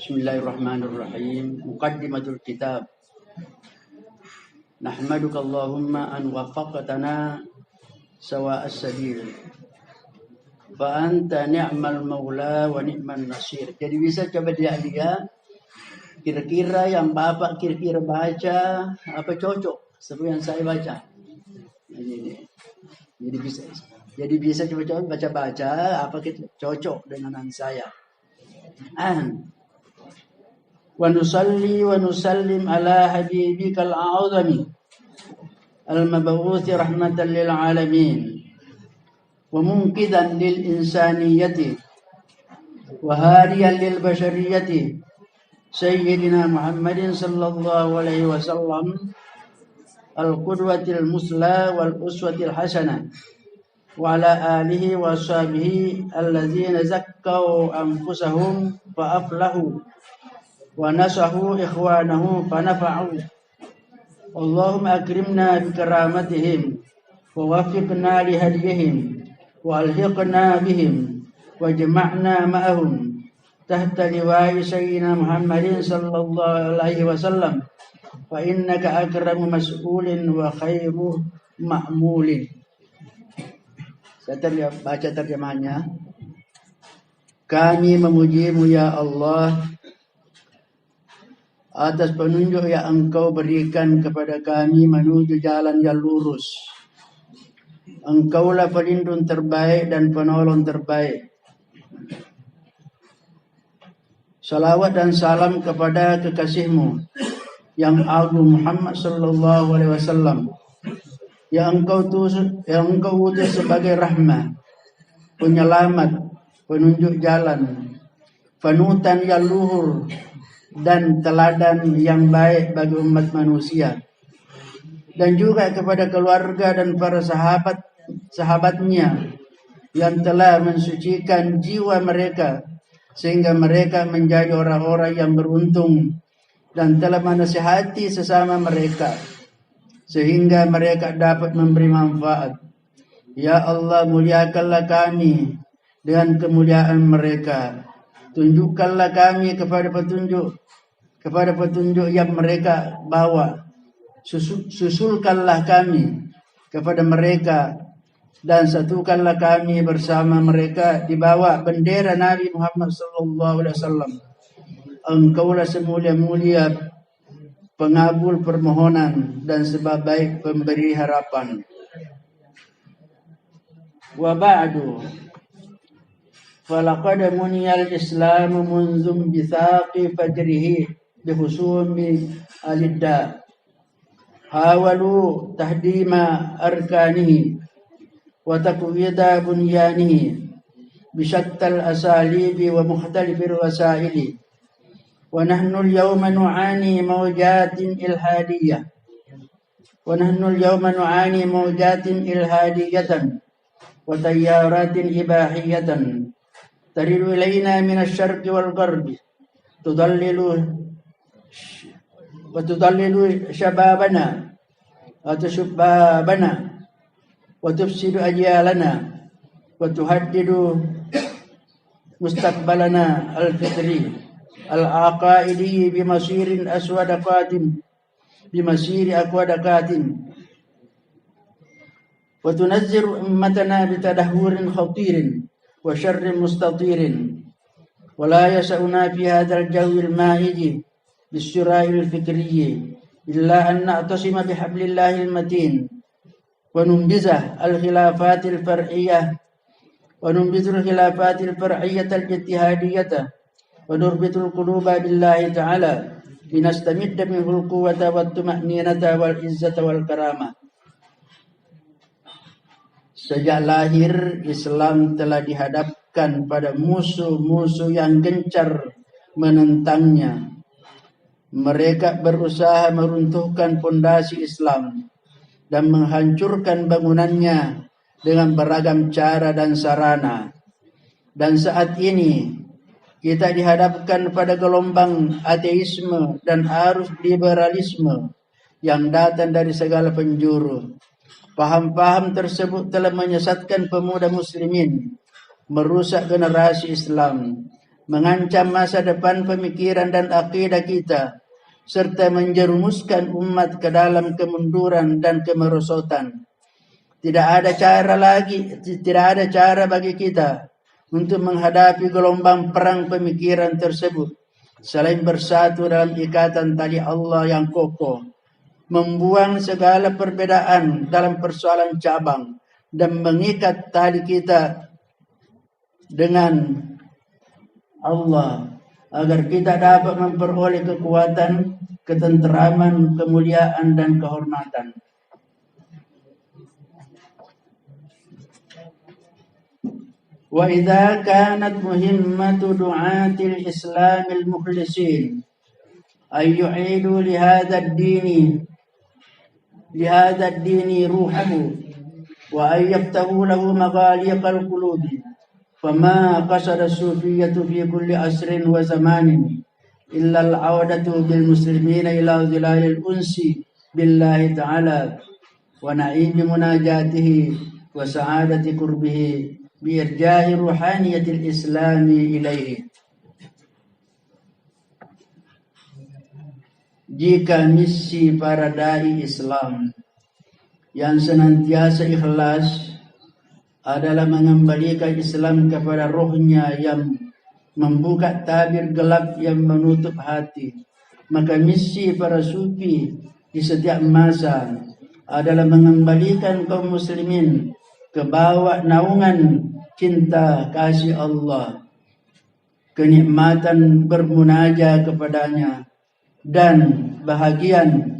Bismillahirrahmanirrahim. Muqaddimatul kitab. Nahmaduka Allahumma an waffaqtana sawa'as sabil. Fa anta ni'mal maula wa ni'man nasir. Jadi bisa coba dia kira-kira yang Bapak kira-kira baca apa cocok seperti yang saya baca. Jadi bisa coba-coba baca-baca apa cocok dengan saya. Wa nusalli wa nusallim ala habibikal a'zami al-mab'uuth rahmatan lil alamin wa munqidan lil insaniyati wa hadiyan lil bashariyati sayyidina Muhammadin sallallahu alaihi wasallam al-qudwatil musla wal uswatil hasanah wa ala alihi wa sahbihi alladzina zakkaw anfusahum fa aflahu wa nasahu ikhwanahu fa nafa'u. Allahumma akrimna bi karamatihim wa waffiqna li hadiyihim wa alhiqna bihim wa jama'na ma'ahum tahta liwa'i sayyidina Muhammadin sallallahu alaihi wasallam fa innaka akramu mas'ulin wa khairu ma'mulin. Saya baca terjemahannya. Kami memujimu ya Allah atas penunjuk yang Engkau berikan kepada kami menuju jalan yang lurus. Engkaulah pelindung terbaik dan penolong terbaik. Salawat dan salam kepada kekasihmu yang agung Muhammad sallallahu alaihi wasallam yang Engkau utus sebagai rahmah, penyelamat, penunjuk jalan, panutan yang luhur dan teladan yang baik bagi umat manusia, dan juga kepada keluarga dan para sahabatnya yang telah mensucikan jiwa mereka sehingga mereka menjadi orang-orang yang beruntung dan telah menasihati sesama mereka sehingga mereka dapat memberi manfaat. Ya Allah, muliakanlah kami dengan kemuliaan mereka. Tunjukkanlah kami kepada petunjuk yang mereka bawa. Susulkanlah kami kepada mereka dan satukanlah kami bersama mereka di bawah bendera Nabi Muhammad sallallahu alaihi wasallam. Engkaulah semulia-mulia pengabul permohonan dan sebaik pemberi harapan. Wa ba'du. Falaqad muniyal Islamu munzum bithaqi fajrihi bihusumi alidda hawalu tahdima arkanihi wa taqwida bunyanihi bishattal asalibi wa mukhtalifir wasaili wa nahnu al-yawma nu'ani mawjatin ilhadiyah wa tayyaratin ibahiyatan taridu ilaina min asy-syarqi wal gharbi tudallilu syababana wa tushbabana wa tufsidu ajyalana wa tuhaddidu mustaqbalana al-fitri al-aqaidi bimasiri aqwadaqatin wa tunazziru ummatana bitadahhurin khatirin wa syarrin mustatirin wa la yas'una fi hadzal jawi al-ma'iji bisyura'il fikriyyi illa an na'tasima bihablillahil matin wa numbizah al-khilafatil far'iyyah wa numbizul khilafatil far'iyyatal ijtihadiyyah wa nurbitul quluba billahi ta'ala linastamidda minhul quwwata wat tuma'ninata wal izzata wal karamah. Sejak lahir Islam telah dihadapkan pada musuh-musuh yang gencar menentangnya. Mereka berusaha meruntuhkan pondasi Islam dan menghancurkan bangunannya dengan beragam cara dan sarana. Dan saat ini kita dihadapkan pada gelombang ateisme dan arus liberalisme yang datang dari segala penjuru. Paham-paham tersebut telah menyesatkan pemuda muslimin, merusak generasi Islam, mengancam masa depan pemikiran dan akidah kita, serta menjerumuskan umat ke dalam kemunduran dan kemerosotan. Tidak ada cara bagi kita untuk menghadapi gelombang perang pemikiran tersebut selain bersatu dalam ikatan tali Allah yang kokoh, membuang segala perbedaan dalam persoalan cabang, dan mengikat tali kita dengan Allah agar kita dapat memperoleh kekuatan, ketenteraman, kemuliaan, dan kehormatan. Wa idza kanat muhimmatu du'atil islamil mukhlisin ay yu'idu li hadha ad-dini ruhahu wa ay yaftahu lahu maghaliqal qulubi fama qasada as-sufiyyatu fi kulli asrin wa zamanin illa al-'audatu bil muslimina ila zilalil unsi billahi ta'ala wa na'imi munajatihi wa sa'adati qurbihi biirja'i ruhaniyatil islami ilaihi. Jika misi para dai Islam yang senantiasa ikhlas adalah mengembalikan Islam kepada rohnya yang membuka tabir gelap yang menutup hati, maka misi para sufi di setiap masa adalah mengembalikan kaum muslimin ke bawah naungan cinta kasih Allah, kenikmatan bermunajat kepadanya, dan bahagian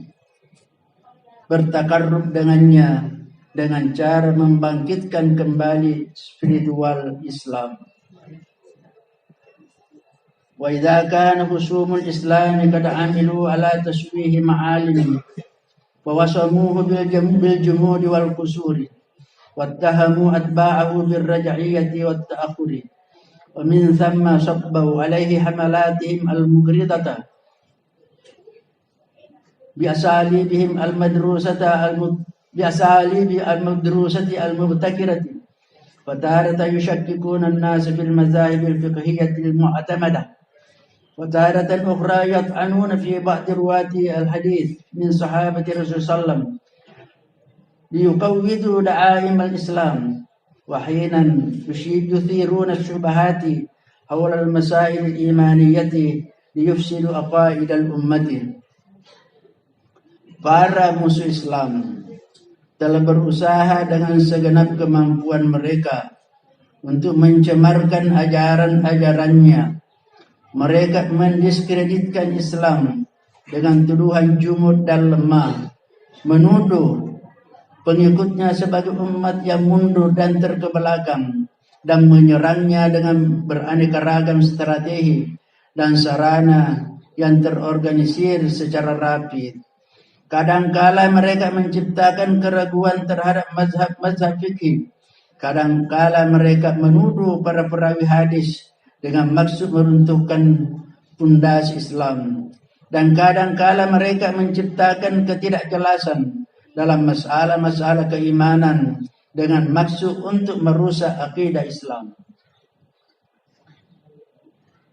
bertakarrub dengannya dengan cara membangkitkan kembali spiritual Islam. Wa idza kana husumul Islam qad amilu ala taswihi ma'alim wa wasamuhu bil jumudi wal qusuri wattahamu atba'ahu bir raj'iyyati wat ta'akhuri wa min thamma sabbahu alaihi hamalatihim al mugridata bi asalibihim al madrusata al madrusati al mubtakirati wa taratan yushakkikuna an-nas fil mazahib al fiqhiyyati al mu'tamada wa taratan ukhra yat'anuna fi ba'd ruwati al hadith min sahabati Rasul sallam liyuqawwidu da'aim al-Islam wa hinan yuthiruna ash-shubuhati hawla al-masail al-imaniyati liyufsidu aqaid al-ummati. Para musuh Islam telah berusaha dengan segenap kemampuan mereka untuk mencemarkan ajaran-ajarannya. Mereka mendiskreditkan Islam dengan tuduhan jumud dan lemah, menuduh pengikutnya sebagai umat yang mundur dan terkebelakang, dan menyerangnya dengan beraneka ragam strategi dan sarana yang terorganisir secara rapi. Kadangkala mereka menciptakan keraguan terhadap mazhab fikih. Kadangkala mereka menuduh para perawi hadis dengan maksud meruntuhkan pondasi Islam. Dan kadangkala mereka menciptakan ketidakjelasan dalam masalah-masalah keimanan dengan maksud untuk merusak akidah Islam.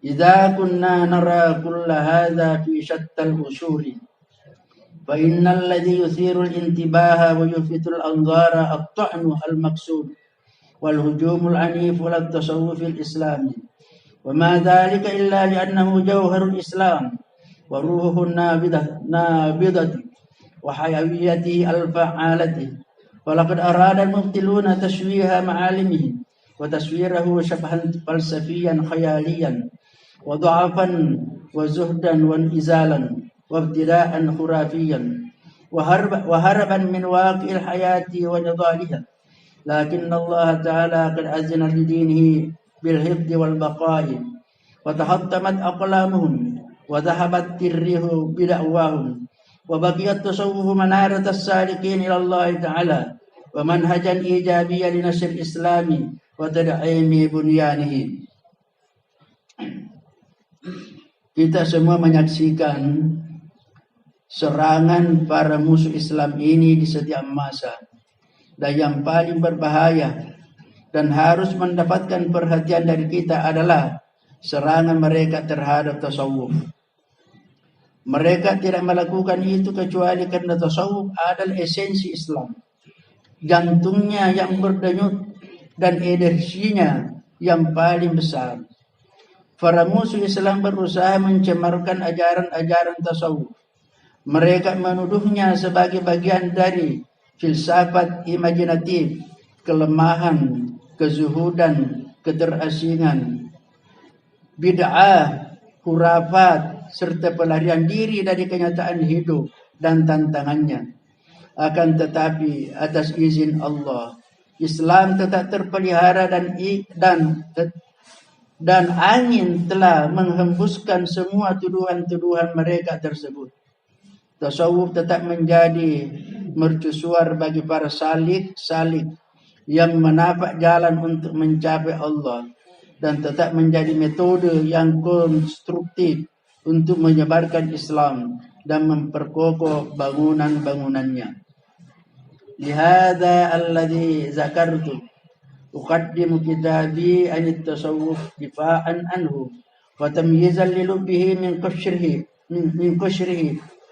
Idza kunna nara kulla hadza fi shattal usuli fa innal ladhi yuthiru al-intibaha wa yufitu al-anzara at-ta'nu al-maqsud wal hujum al-anif wal tasawwuf al-islami wa ma dhalika illa li'annahu jawharul islam wa ruhun nabidati wa hayawiyati al-fa'alati wa laqad arada al-mubtiluna tashwiha ma'alimihi wa taswirahu shabhan falsafiyan khayaliyan wa dha'afan wa zuhdan wa izalan wa ibtida'an khurafiyan wa haraban min waqi'il hayati wa nidaliha. Lakin Allah Ta'ala qad azina li dinihi bil hifdhi wal baqa'i wa tahattamat aqlamuhum wa dhahabat tirrihu bida'wahum wa baqiyat tasawwufu manarat as-salikin ila Allah Ta'ala wa manhajan ijabiyyan li nashr islami wa tad'imi bunyanihi. Kita semua menyaksikan serangan para musuh Islam ini di setiap masa, dan yang paling berbahaya dan harus mendapatkan perhatian dari kita adalah serangan mereka terhadap tasawuf. Mereka tidak melakukan itu kecuali karena tasawuf adalah esensi Islam, jantungnya yang berdenyut dan energinya yang paling besar. Para musuh Islam berusaha mencemarkan ajaran-ajaran tasawuf. Mereka menuduhnya sebagai bagian dari filsafat imajinatif, kelemahan, kezuhudan, keterasingan, bid'ah, khurafat, serta pelarian diri dari kenyataan hidup dan tantangannya. Akan tetapi atas izin Allah, Islam tetap terpelihara dan angin telah menghembuskan semua tuduhan-tuduhan mereka tersebut. Tasawuf tetap menjadi mercusuar bagi para salik-salik yang menapak jalan untuk mencapai Allah, dan tetap menjadi metode yang konstruktif untuk menyebarkan Islam dan memperkokoh bangunan-bangunannya. Lihada alladhi zakartu uqaddimu kitabi anit tasawuf difa'an anhu wa tamyizan lilubbihi min qashrihi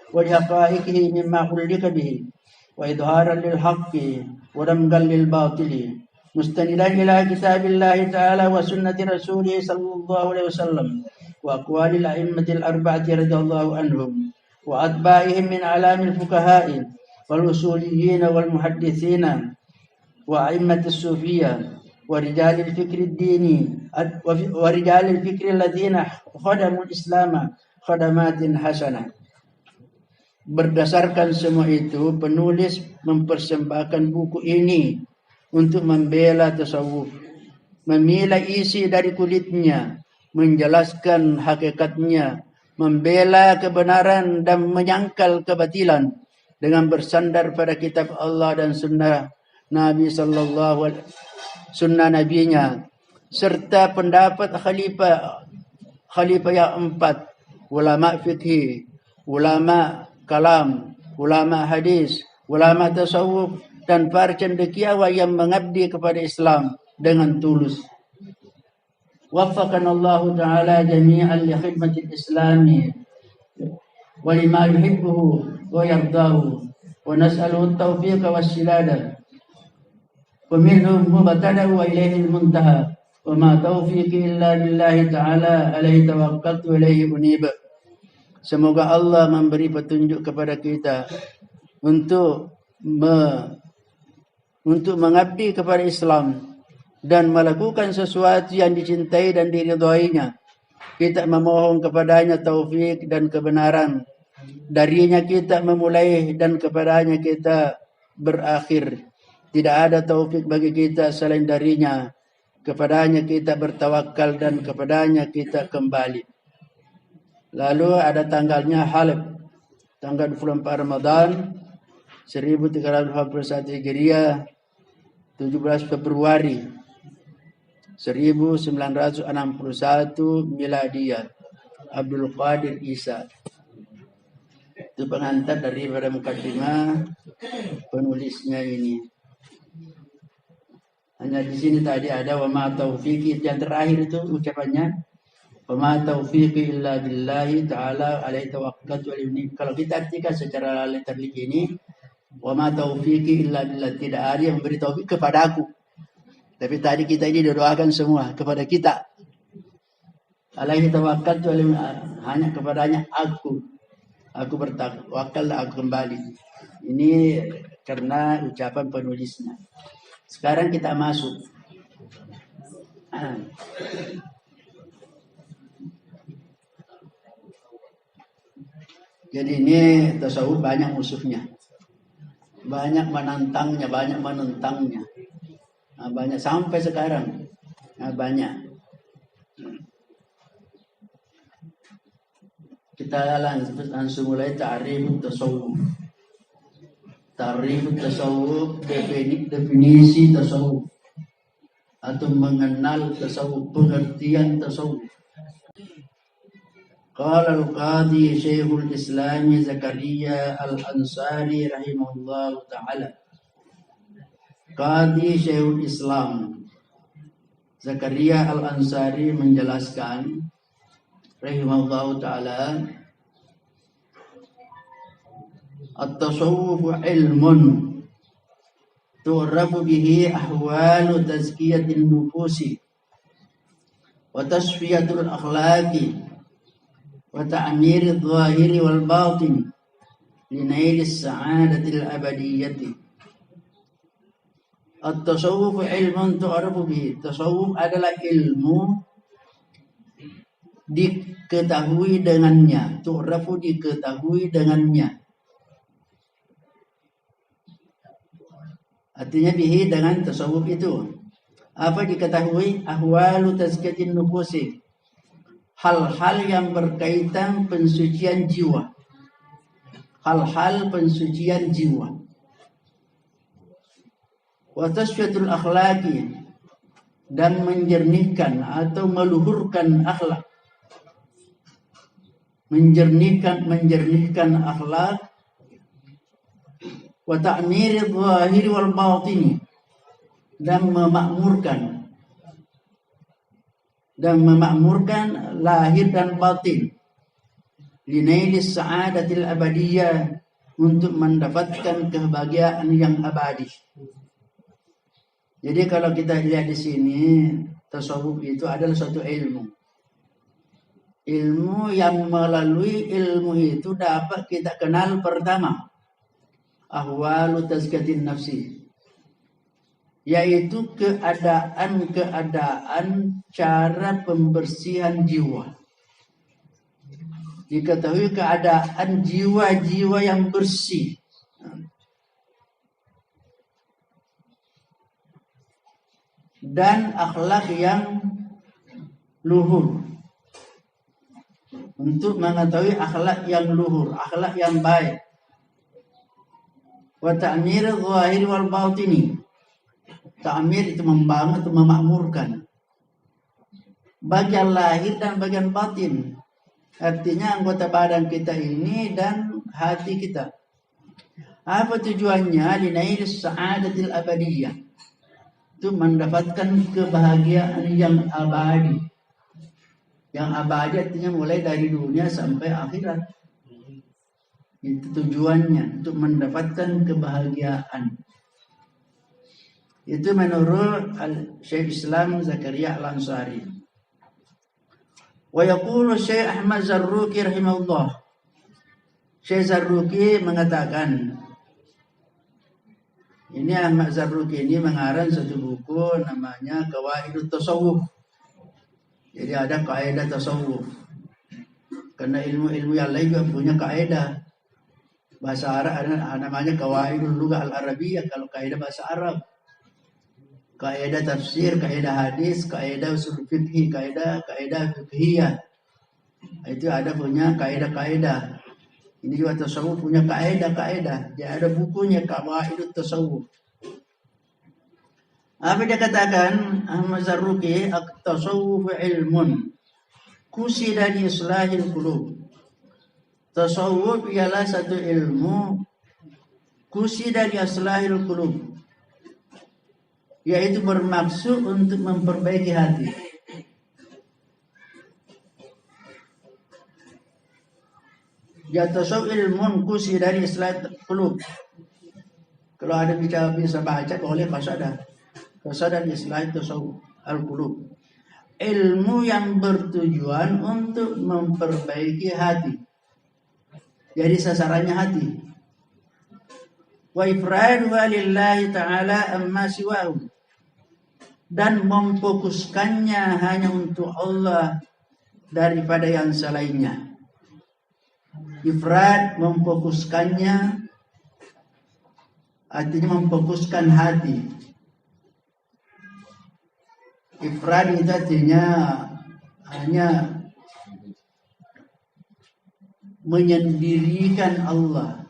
wa haqa'iqihi mimma ulika bihi wa idharan lil haqqi wa damgan lil batili mustanidan ila kitabillahi ta'ala wa sunnati rasulih sallallahu alaihi wasallam wa aqwalil a'immatil arba'ati radhiyallahu anhum wa atba'ihim min alamil fuqaha'i wal usuliyyin wal muhadditsina wa a'immatis sufiyah wa rijalil fikri ad-dini wa rijalil fikri alladziina khadamul islama khadamatin hasanah. Berdasarkan semua itu, penulis mempersembahkan buku ini untuk membela tasawuf, memilah isi dari kulitnya, menjelaskan hakikatnya, membela kebenaran dan menyangkal kebatilan dengan bersandar pada kitab Allah dan sunnah Nabi sunnah nabinya, serta pendapat khalifah yang 4, ulama fikih, ulama kalam, ulama hadis, ulama tasawuf, dan para cendekiawan yang mengabdi kepada Islam dengan tulus. Waffaqana Allah Ta'ala jami'an li khidmatil Islami wa lima yuhibbuhu wa yardahu wa nas'aluhu at-tawfiq wa as-silada wa minhum mubtada'u wa ilayhi al-muntaha wa ma tawfiqi illa billahi ta'ala alayhi tawakkaltu wa ilayhi unib. Semoga Allah memberi petunjuk kepada kita untuk mengabdi kepada Islam dan melakukan sesuatu yang dicintai dan diridhoinya. Kita memohon kepadanya taufik dan kebenaran. Darinya kita memulai dan kepadanya kita berakhir. Tidak ada taufik bagi kita selain darinya. Kepadanya kita bertawakal dan kepadanya kita kembali. Lalu ada tanggalnya Halab, tanggal 24 Ramadan 1341 Hijriah, 17 Februari 1961 Miladiyah. Abdul Qadir Isa. Itu pengantar daripada mukaddimah penulisnya ini. Hanya di sini tadi ada wa ma taufiqi, yang terakhir itu ucapannya wa ma taufiqi illa billahi ta'ala alaihi tawakkaltu. Kalau kita artikan secara letterlik ini, wa ma taufiqi illa billah, tidak ada yang memberi taufik kepadaku. Tapi tadi kita ini doakan semua kepada kita. Alaihi tawakkaltu, hanya kepadanya aku bertawakal, aku kembali. Ini karena ucapan penulisnya. Sekarang kita masuk. Jadi ini tasawuf banyak musuhnya, banyak menentangnya, banyak sampai sekarang, banyak. Kita langsung mulai ta'rifut tasawuf. Ta'rifut tasawuf, definisi tasawuf atau mengenal tasawuf, pengertian tasawuf. Qala al-Qadhi Syekhul Islam Zakaria Al-Ansari rahimahullah ta'ala. Qadhi Syekhul Islam Zakaria Al-Ansari menjelaskan rahimahullahu ta'ala, at-tasawwuf ilmun tu'rafu bihi ahwalu tazkiyatin nufusi wa tasfiyatul akhlaqi wa ta'mirid zahiri wal batin linailis sa'adatil abadiyyati. At-tasawwuf ilmun tu'rafu bihi. Tasawuf adalah ilmu diketahui dengannya. Tu'rafu diketahui dengannya. Artinya bihi dengan tasawuf itu. Apa diketahui? Ahwalu tazkiyatin nufusi. Hal-hal yang berkaitan pensucian jiwa. Hal-hal pensucian jiwa. Wa tasfiyatul akhlaqi, dan menjernihkan atau meluhurkan akhlak. Menjernihkan akhlak. Wa ta'mirid zahiri wal batini, dan memakmurkan lahir dan batin. Linailis sa'adatil abadiyah, untuk mendapatkan kebahagiaan yang abadi. Jadi kalau kita lihat di sini, tasawuf itu adalah suatu ilmu. Ilmu yang melalui ilmu itu dapat kita kenal pertama ahwalu tazkiyatin nafsi, yaitu keadaan cara pembersihan jiwa. Diketahui keadaan jiwa-jiwa yang bersih. Dan akhlak yang luhur. Untuk mengetahui akhlak yang luhur, akhlak yang baik. Wa ta'mir zahir wal batini. Ta'mir itu membangun, itu memakmurkan. Bagian lahir dan bagian batin. Artinya anggota badan kita ini dan hati kita. Apa tujuannya? Linailis sa'adatil abadiyah. Itu mendapatkan kebahagiaan yang abadi. Yang abadi artinya mulai dari dunia sampai akhirat. Itu tujuannya, untuk mendapatkan kebahagiaan. Itu menurut Syekh Islam Zakaria Al-Ansari. Wa yaqulu Syekh Ahmad Zarruqi rahimahullah. Syekh Zarruqi mengatakan, ini Ahmad Zarruqi ini mengarang satu buku namanya Qawaidut Tasawuf. Jadi ada kaidah tasawuf. Karena ilmu-ilmu yang lain juga punya kaidah. Bahasa Arab ada namanya Qawaidul Lughah Al-Arabiyyah kalau kaidah bahasa Arab. Kaidah tafsir, kaidah hadis, kaidah usul fiqh, kaidah fiqhiyah. Itu ada punya kaidah-kaidah. Ini juga tasawuf punya kaidah-kaidah. Dia ada bukunya Qawaidut Tasawuf. Apa dia katakan Ahmad Zarruqi, at-tasawuf ilmun qusida li islahil qulub. Tasawuf ialah satu ilmu qusida li islahil qulub, yaitu bermaksud untuk memperbaiki hati. Ya tasawuf ilmun qusida li islahil qulub. Kalau ada bisa baca boleh qasada li islahil tasawuf al-qulub. Ilmu yang bertujuan untuk memperbaiki hati. Jadi sasarannya hati. Wa ifraduha lillahi ta'ala amma siwahu. Dan memfokuskannya hanya untuk Allah daripada yang selainnya. Ifrad memfokuskannya, artinya memfokuskan hati. Ifrad itu artinya hanya menyendirikan Allah,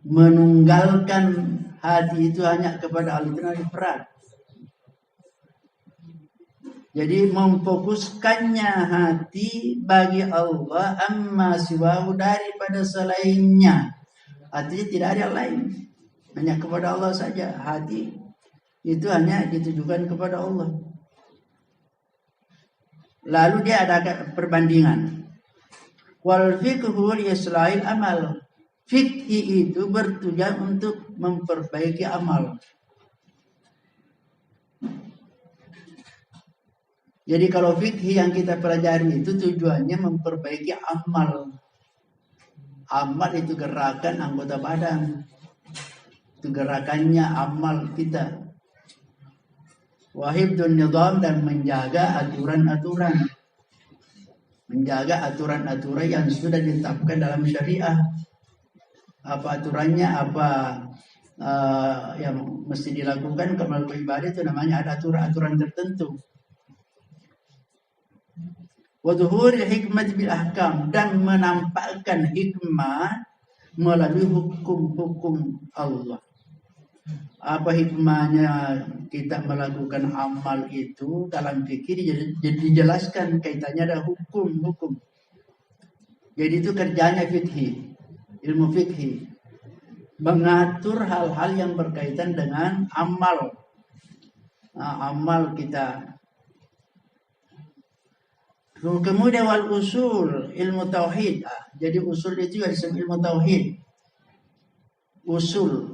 menunggalkan hati itu hanya kepada Allah, itu ifrad. Jadi memfokuskannya hati bagi Allah amma siwahu, daripada selainnya. Artinya tidak ada yang lain, hanya kepada Allah saja. Hati itu hanya ditujukan kepada Allah. Lalu dia ada perbandingan. Wal fiqhu islahil amal. Fikih itu bertujuan untuk memperbaiki amal. Jadi kalau fikih yang kita pelajari itu tujuannya memperbaiki amal. Amal itu gerakan anggota badan. Itu gerakannya amal kita. Wahibdun nizam, dan menjaga aturan-aturan. Menjaga aturan-aturan yang sudah ditetapkan dalam syariah. Apa aturannya, apa yang mesti dilakukan kalau melakukan ibadah itu namanya ada aturan-aturan tertentu. Wa dhuhuril hikmah bil ahkam, dan menampakkan hikmah melalui hukum-hukum Allah. Apa hikmahnya kita melakukan amal itu dalam fikir dijelaskan kaitannya ada hukum-hukum. Jadi itu kerjanya fikih, ilmu fikih, mengatur hal-hal yang berkaitan dengan amal. Amal kita. Kemudian wal usul, ilmu tauhid. Jadi usul itu juga disebut ilmu tauhid. Usul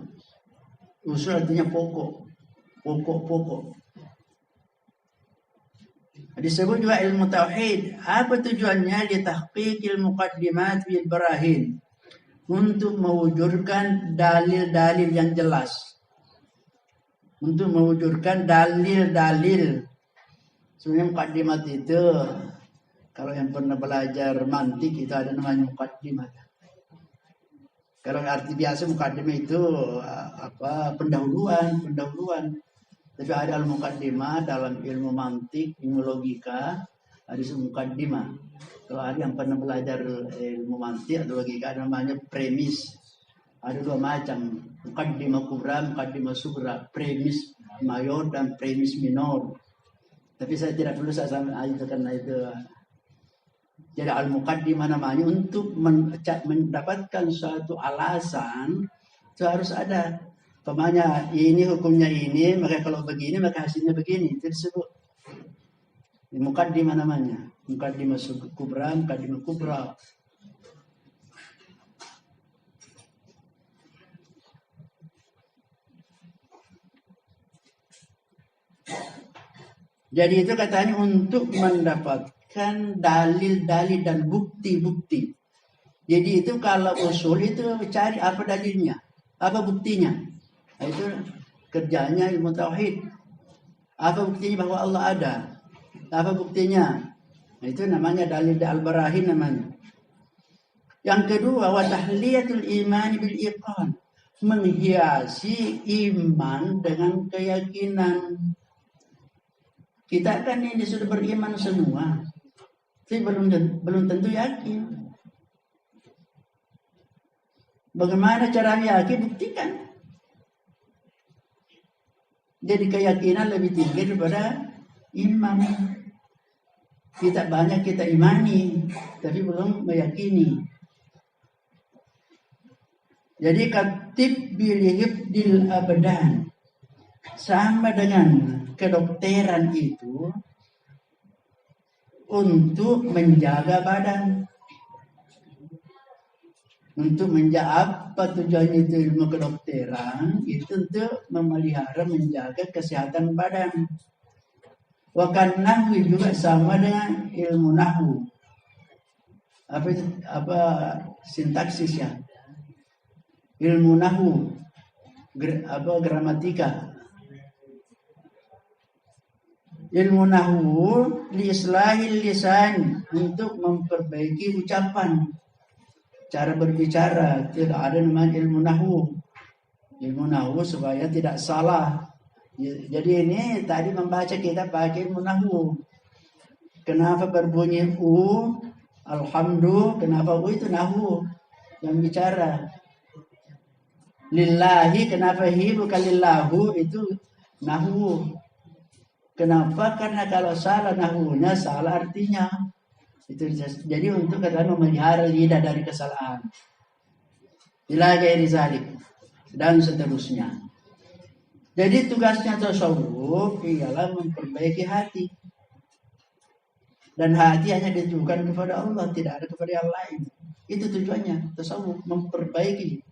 artinya pokok. Disebut juga ilmu tauhid. Apa tujuannya? Litahqiqil muqaddimat bil barahin. Untuk mewujudkan dalil-dalil yang jelas. Untuk mewujudkan dalil-dalil. Sebenarnya muqaddimat itu, kalau yang pernah belajar mantik itu ada namanya muqaddimat. Kalau arti biasa muqaddimah itu pendahuluan. Tapi ada al-muqaddimah dalam ilmu mantik, ilmu logika, ada muqaddimah. Kalau ada yang pernah belajar ilmu mantik atau logika, ada namanya premis. Ada dua macam, muqaddimah kubra, muqaddimah sugra, premis mayor dan premis minor. Tapi saya tidak perlu saya sampaikan itu karena itu. Jadi al-muqaddimah namanya untuk mendapatkan suatu alasan itu harus ada. Pemanya ini hukumnya ini, maka kalau begini maka hasilnya begini. Itu disebut muqaddimah namanya. Muqaddimah kubra, muqaddimah kubra. Jadi itu katanya untuk mendapatkan dalil-dalil dan bukti-bukti. Jadi itu kalau usul itu cari apa dalilnya, apa buktinya. Nah, itu kerjanya ilmu tauhid. Apa buktinya bahwa Allah ada? Apa buktinya? Nah, itu namanya dalil al-barahin namanya. Yang kedua, wa tahliyatul iman bil iqan. Menghiasi iman dengan keyakinan. Kita kan ini sudah beriman semua. Tapi belum tentu yakin. Bagaimana cara yakin? Buktikan. Jadi keyakinan lebih tinggi daripada iman. Kita imani, tapi belum meyakini. Jadi katib bilihibdil abadan, sama dengan kedokteran itu untuk menjaga badan. Untuk menjaga apa tujuannya itu ilmu kedokteran? Itu untuk memelihara, menjaga kesehatan badan. Wakan nahwi juga sama dengan ilmu nahwu. Apa sintaksisnya? Ilmu nahwu, gramatika. Ilmu nahwu li islahil lisan, untuk memperbaiki ucapan, cara berbicara. Tidak ada namanya ilmu nahwu. Ilmu nahwu supaya tidak salah. Jadi ini tadi membaca kita pakai ilmu nahwu. Kenapa berbunyi u, alhamdulillah, kenapa u itu nahwu yang bicara. Lillahi, kenapa hi bukan lillahu, itu nahwu. Kenapa? Karena kalau salah nahwunya, salah artinya. Itu jadi untuk kata memelihara lidah dari kesalahan. Ila ghairi zalik dan seterusnya. Jadi tugasnya tasawuf ialah memperbaiki hati. Dan hati hanya ditujukan kepada Allah, tidak ada kepada yang lain. Itu tujuannya, tasawuf, memperbaiki.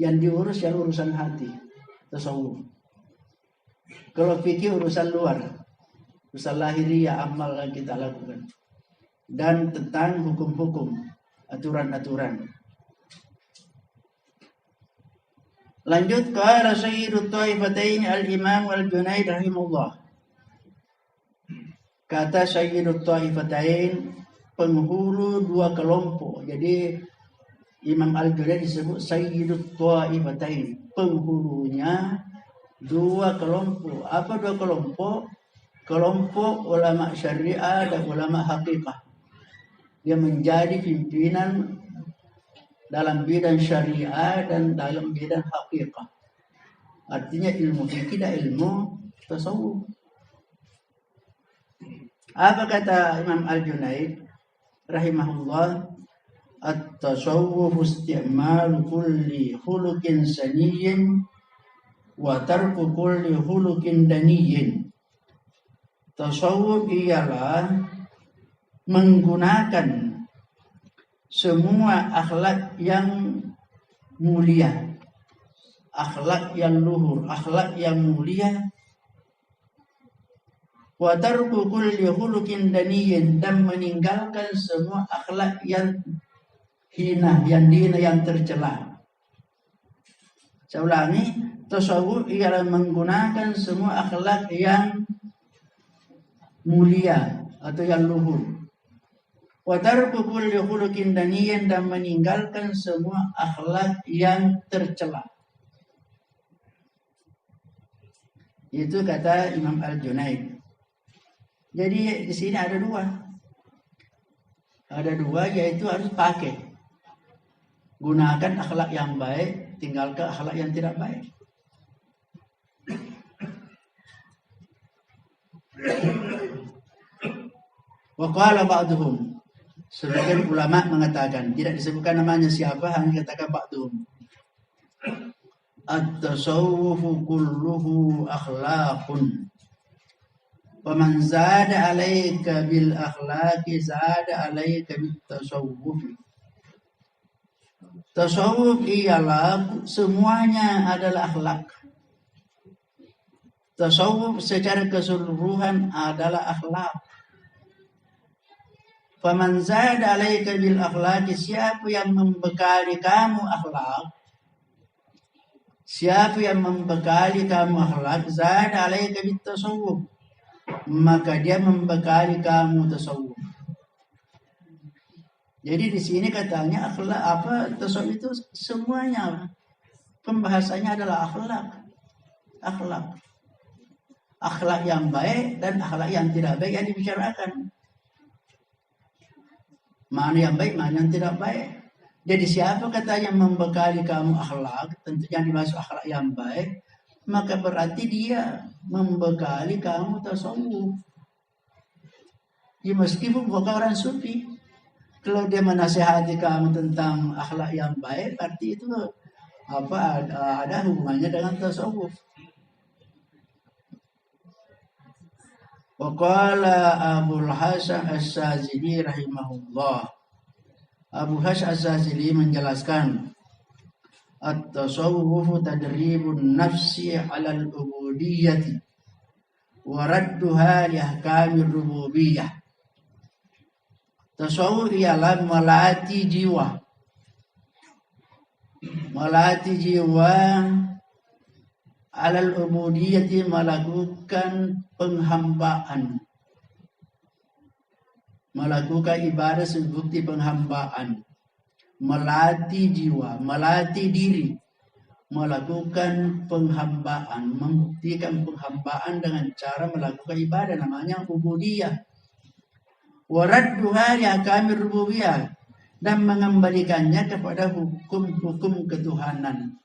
Yang diurus yang urusan hati, tasawuf. Kalau fikih urusan luar, urusan lahiriah, amal yang kita lakukan. Dan tentang hukum-hukum, aturan-aturan. Lanjut, qala sayyidut ta'ifatain al-imam al-Junaid rahimahullah. Kata sayyidut ta'ifatain, penghulu dua kelompok. Jadi Imam Al-Junaid disebut sayyidut ta'ifatain, penghulunya dua kelompok. Apa dua kelompok? Kelompok ulama syariah dan ulama hakikah. Dia menjadi pimpinan dalam bidang syariah dan dalam bidang hakikah. Artinya ilmu fikih dan ilmu tasawuf. Apa kata Imam Al-Junaid rahimahullah? At-tasawwuf isti'malu kulli khuluqin saniyyin wa tarku kulli khuluqin daniyyin. Tasawuf ialah menggunakan semua akhlak yang mulia, akhlak yang luhur, akhlak yang mulia. Wa tarku kulli khuluqin daniyyin, dan meninggalkan semua akhlak yang hina, yang dina, yang tercela. Saya ulangi, tasawuf ialah menggunakan semua akhlak yang mulia atau yang luhur. Wa tarku kulli khuluqin daniyyin, dan meninggalkan semua akhlak yang tercela. Itu kata Imam Al-Junaid. Jadi di sini ada dua. Ada dua, yaitu harus pakai. Gunakan akhlak yang baik, tinggalkan akhlak yang tidak baik. Wa qala ba'duhum, sebagian ulama mengatakan, tidak disebutkan namanya siapa, hanya katakan ba'duhum. At-tasawwufu kulluhu akhlaqun. Wa man zada 'alaika bil akhlaqi zada 'alaika bit tasawwuf. Tasawuf ialah semuanya adalah akhlak. Tasawuf secara keseluruhan adalah akhlak. Faman zada 'alaika bil akhlaqi, siapa yang membekali kamu akhlak, siapa yang membekali kamu akhlak, zada 'alaika bit tasawuf, maka dia membekali kamu tasawuf. Jadi di sini katanya akhlak apa, tasawuf itu semuanya pembahasannya adalah akhlak. Akhlak. Akhlak yang baik dan akhlak yang tidak baik yang dibicarakan. Mana yang baik, mana yang tidak baik. Jadi siapa katanya membekali kamu akhlak, tentunya dimaksud akhlak yang baik, maka berarti dia membekali kamu tasawuf. Ya, meskipun bukan orang sufi, kalau dia menasihati kamu tentang akhlak yang baik, berarti itu apa, ada hubungannya dengan tasawuf. Waqala Abul Hasan As-Sazili rahimahullah. Abu Hasan As-Sazili menjelaskan, at-tasawwuf tadribun nafsi 'ala al-ubudiyyati wa radduha li ahkamir rububiyyah. Tasawuf ialah melatih jiwa. Melatih jiwa alal ubudiyyati, melakukan penghambaan. Melakukan ibadah seperti penghambaan. Melatih jiwa, melatih diri, melakukan penghambaan, membuktikan penghambaan dengan cara melakukan ibadah, namanya ubudiyah. Waradduha li ahkamir rububiyyah, dan mengembalikannya kepada hukum-hukum ketuhanan.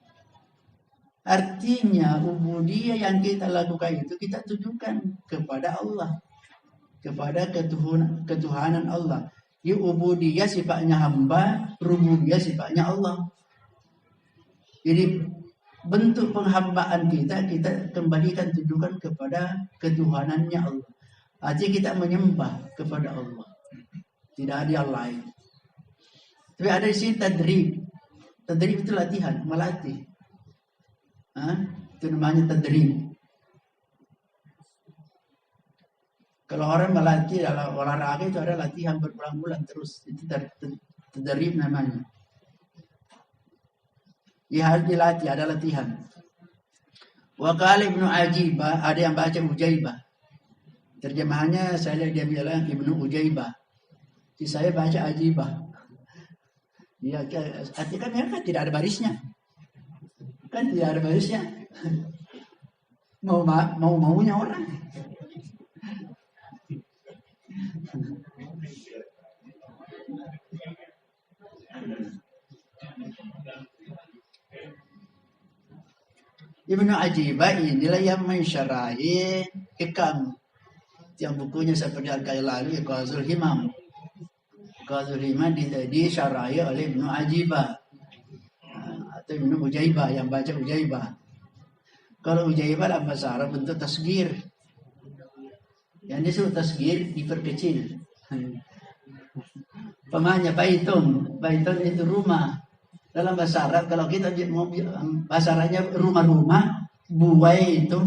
Artinya ubudiyah yang kita lakukan itu kita tujukan kepada Allah, kepada ketuhanan Allah. Di ubudiyah sifatnya hamba, rububiyah sifatnya Allah. Jadi bentuk penghambaan kita kembalikan, tujukan kepada ketuhanannya Allah. Artinya kita menyembah kepada Allah. Tidak ada yang lain. Tapi ada di sini tadrib. Tadrib itu latihan, melatih. Itu namanya tadrib. Kalau orang melatih dalam olahraga itu ada latihan berbulan-bulan terus. Itu tadrib namanya. Ya harus dilatih, ada latihan. Wa qala Ibnu Ajibah, ada yang baca Ujaibah. Terjemahannya saya dia bilang Ibnu Ujaibah. Saya baca Ajibah. Ya, artinya kan tidak ada barisnya. Kan tidak ada barisnya. Maunya orang. Ibnu Ajibah inilah yang mensyarahi Hikam, yang bukunya seperti Al-Kailani, Qazul Himam. Qazul Himam disyarahi oleh Ibnu Ajibah atau Ibnu Ujaibah, yang baca Ujaibah. Kalau Ujaibah dalam bahasa Arab bentuk tasgir. Yang disebut tasgir diperkecil. Pemanya baitun itu rumah. Dalam bahasa Arab kalau kita mau bahasa Arabnya rumah-rumah, buai itu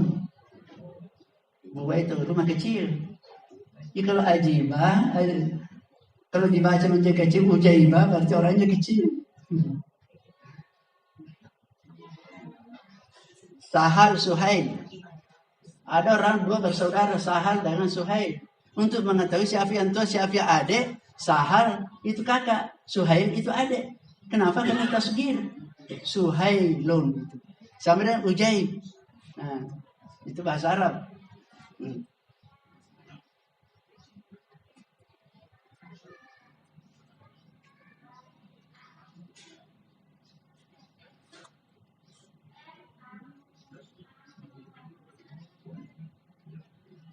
rumah kecil. Jadi kalau Ajibah, kalau dibaca menjadi kecil, Ujaibah berarti orangnya kecil. Sahal Suhail. Ada orang dua bersaudara, Sahal dengan Suhail. Untuk mengetahui siapa yang tua, siapa yang adik, Sahal itu kakak, Suhail itu adik. Kenapa? Karena tasgir. Suhailun. Sama dengan Ujaib. Nah, itu bahasa Arab.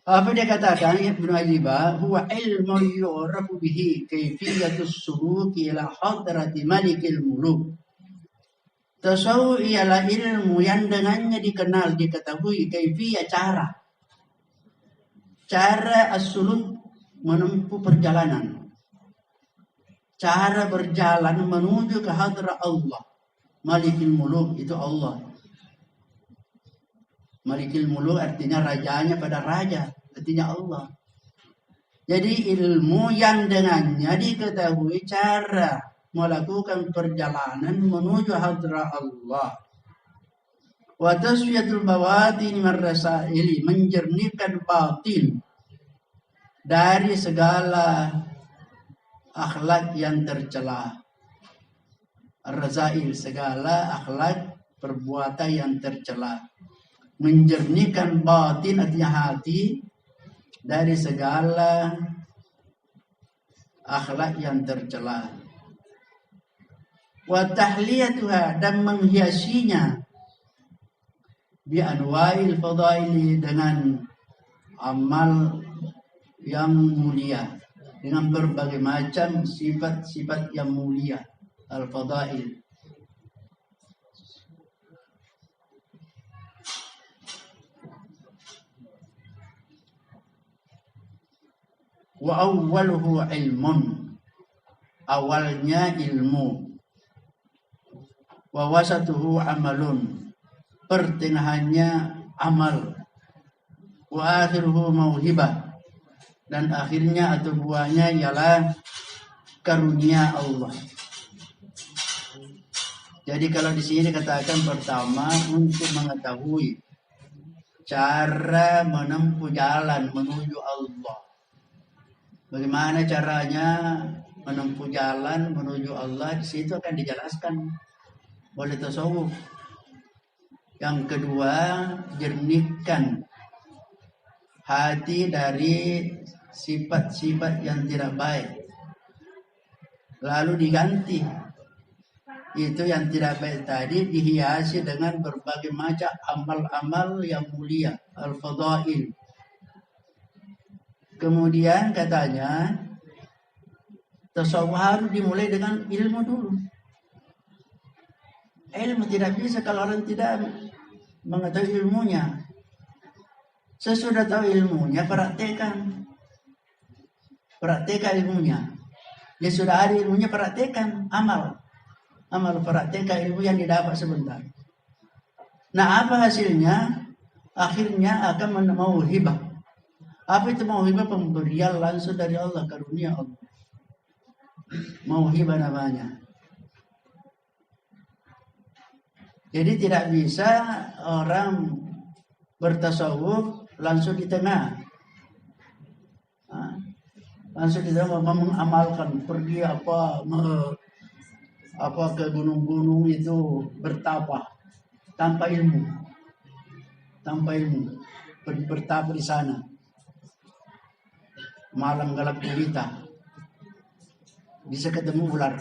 Apa dia katakan Ibnu Ajibah, huwa ilmu yu'rafu bihi kaifiyatus suluki ila hadrati malikil muluk. Tasawuf ialah ilmu yang dengannya dikenal, diketahui kaifiyah cara as-suluk menempuh perjalanan. Cara berjalan menuju ke hadrat Allah. Malikil muluk itu Allah. Malikil muluk artinya rajanya pada raja, artinya Allah. Jadi ilmu yang dengannya diketahui cara melakukan perjalanan menuju hadrat Allah. Wa tasfiyatul bawatin marrasaili, menjernihkan batin dari segala akhlak yang tercela. Ar-razail, segala akhlak perbuatan yang tercela. Menjernihkan batin artinya hati dari segala akhlak yang tercela. Wa tahliyatuha, dan menghiasinya bi anwa'il fadaili, dengan amal yang mulia, dengan berbagai macam sifat-sifat yang mulia, al-fadail. Wa awwaluhu ilmun, awalnya ilmu. Wa wasatuhu amalun, pertengahannya amal. Wa akhiruhu mauhibah, dan akhirnya atau buahnya ialah karunia Allah. Jadi kalau di sini katakan pertama untuk mengetahui cara menempuh jalan menuju Allah. Bagaimana caranya menempuh jalan menuju Allah, di situ akan dijelaskan oleh tasawuf. Yang kedua, jernihkan hati dari sifat-sifat yang tidak baik. Lalu diganti itu yang tidak baik tadi, dihiasi dengan berbagai macam amal-amal yang mulia, al-fadail. Kemudian katanya tasawuf harus dimulai dengan ilmu dulu. Ilmu tidak bisa kalau orang tidak mengetahui ilmunya. Sesudah tahu ilmunya, praktekkan. praktekkan ilmunya. Dia sudah ada ilmunya, praktekkan, amal praktekkan ilmu yang didapat sebentar. Nah, apa hasilnya? Akhirnya akan mauhibah. Apa itu mauhibah? Pemberian langsung dari Allah, karunia Allah. Mauhibah namanya. Jadi tidak bisa orang bertasawuf langsung di tengah. Langsung di tengah mengamalkan, pergi apa ke gunung-gunung itu bertapa tanpa ilmu. Bertapa di sana. Malam galak gulita. Bisa ketemu ular.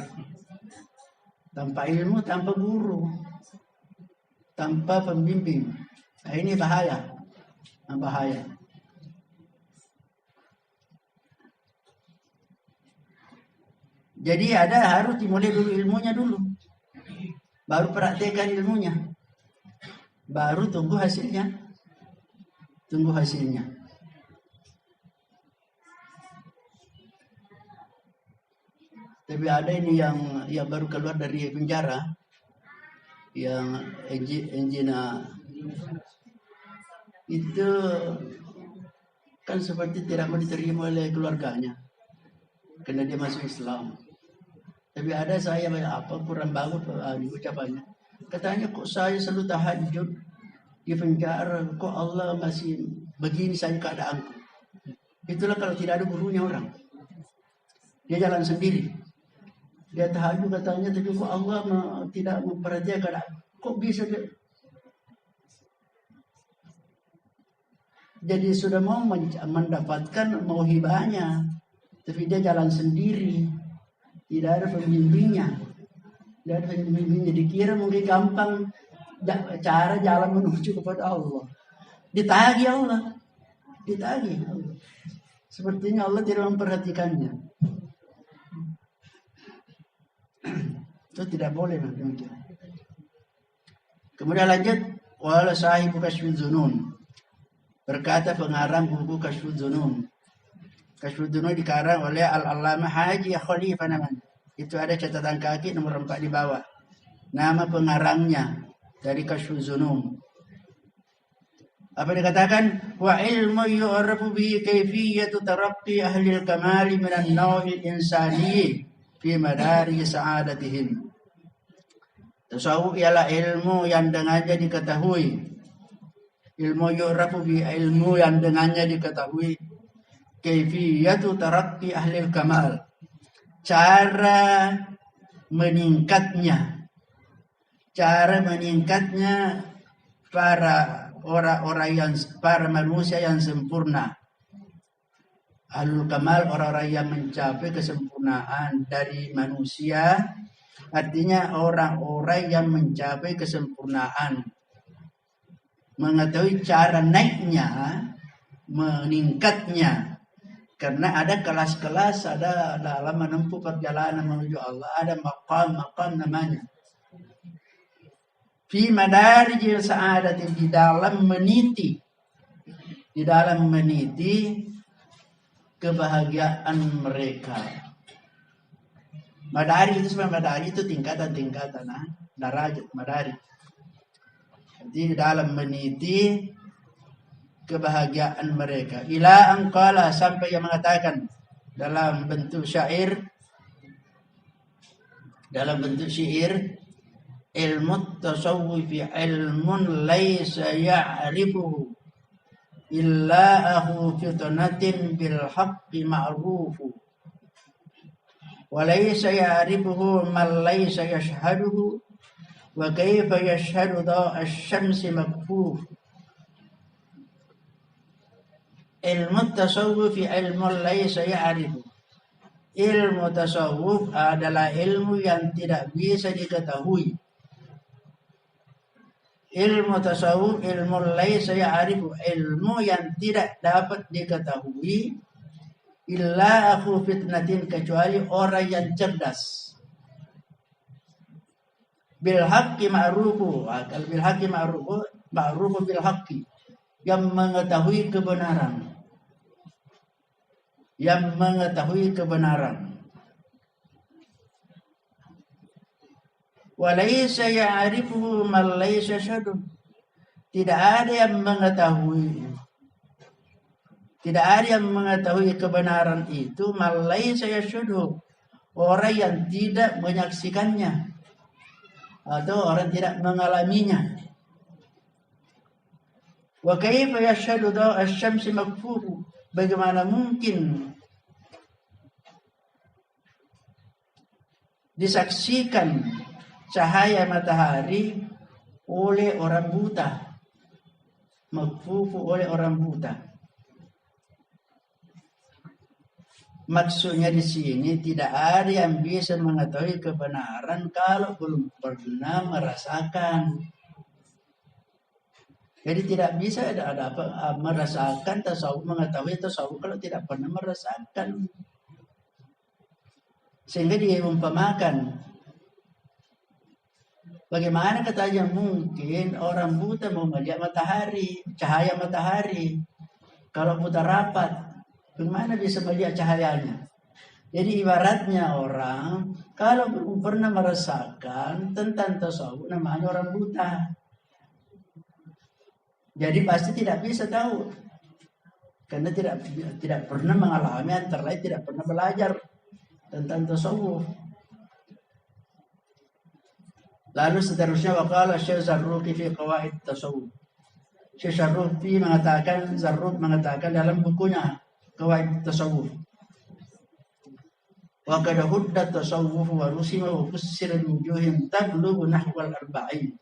Tanpa ilmu, tanpa guru, tanpa pembimbing. Nah, ini bahaya. Jadi harus dimulai dulu ilmunya dulu. Baru praktekkan ilmunya. Baru tunggu hasilnya. Tapi ada ini yang baru keluar dari penjara, yang Enjina itu kan seperti tidak mau diterima oleh keluarganya karena dia masuk Islam. Tapi ada saya kurang bagus ucapannya. Katanya, kok saya selalu tahajud di penjara, kok Allah masih begini saja keadaanku. Itulah kalau tidak ada gurunya orang. Dia jalan sendiri. Dia tahajud katanya, tapi kok Allah tidak memperhatikan keadaan. Kok bisa dia? Jadi sudah mau mendapatkan mauhibahnya, tapi dia jalan sendiri. Tidak ada pembimbingnya. Dikira mungkin gampang cara jalan menuju kepada Allah. Ditagih Allah. Sepertinya Allah tidak memperhatikannya. Itu tidak boleh demikian. Kemudian lanjut, wala sahibu Kasyfuz Dzunun. Berkata pengarang buku Kasyfuz Dzunun. Kasyfuz Dzunun dikarang oleh Al-Allamah Haji Khalifah namanya. Itu ada catatan kaki nomor 4 di bawah. Nama pengarangnya dari Kasyfuz Dzunun. Apa dikatakan? Wa ilmu yu'rafu bi kayfiyatu taraqqi ahli al-kamal min an-naw'i al-insani fi madari sa'adatihim. Tasawuf ialah ilmu yang dengannya diketahui. Ilmu yu'rafu bi ilmu yang dengannya diketahui kayfiyatu taraqqi ahli al-kamal. Cara meningkatnya para para manusia yang sempurna. Ahlul kamal, orang-orang yang mencapai kesempurnaan dari manusia, artinya orang-orang yang mencapai kesempurnaan, mengetahui cara naiknya, meningkatnya. Karena ada kelas-kelas, ada dalam menempuh perjalanan menuju Allah, ada maqam-maqam namanya. Fi madarijil sa'adati, di dalam meniti kebahagiaan mereka. Madari itu sebenarnya madari itu tingkatan, derajat madari. Jadi dalam meniti kebahagiaan mereka. Ila angqala, sampai yang mengatakan dalam bentuk syair, ilmu tasawufi ilmun laysa ya'rifuhu illa ahu fitnatin bil haqqi ma'rufu wa laysa ya'rifuhu man laysa yashhaduhu wa kayfa yashhadu da'a asy-syamsi makfuf. Ilmu tasawuf ilmu laysa ya'rifu. Ilmu tasawuf adalah ilmu yang tidak bisa diketahui. Ilmu tasawuf ilmu laysa ya'rifu, ilmu yang tidak dapat diketahui illa akhu fitnatin, kecuali orang yang cerdas. Bil haqqi ma'rufu, bil haqqi ma'rufu bil haqqi, yang mengetahui kebenaran. yang mengetahui kebenaran. Walaysa ya'rifuhu man laysa syahdu. Tidak ada yang mengetahui. Tidak ada yang mengetahui kebenaran itu man laysa yashhadu. Orang yang tidak menyaksikannya atau orang tidak mengalaminya. Wa kaifa yashhadu daw asy-syamsi makfufu. Bagaimana mungkin disaksikan cahaya matahari oleh orang buta, makfufu oleh orang buta. Maksudnya di sini tidak ada yang bisa mengetahui kebenaran kalau belum pernah merasakan. Jadi tidak bisa ada apa merasakan tasawuf, mengetahui tasawuf kalau tidak pernah merasakan. Sehingga dia umpamakan, bagaimana katanya mungkin orang buta mau melihat matahari, cahaya matahari, kalau buta rapat, bagaimana bisa melihat cahayanya? Jadi ibaratnya orang kalau belum pernah merasakan tentang tasawuf namanya orang buta. Jadi pasti tidak bisa tahu, karena tidak pernah mengalami, antara lain tidak pernah belajar tentang tasawuf. Lalu seterusnya waqala Syekh Zarruqi fi qawaid tasawuf. Syekh Zarruqi mengatakan dalam bukunya Qawaid Tasawuf. Wa qad hudda tasawuf wa rusima wa fussira min wujuhin tablughu nahwa al-arba'in.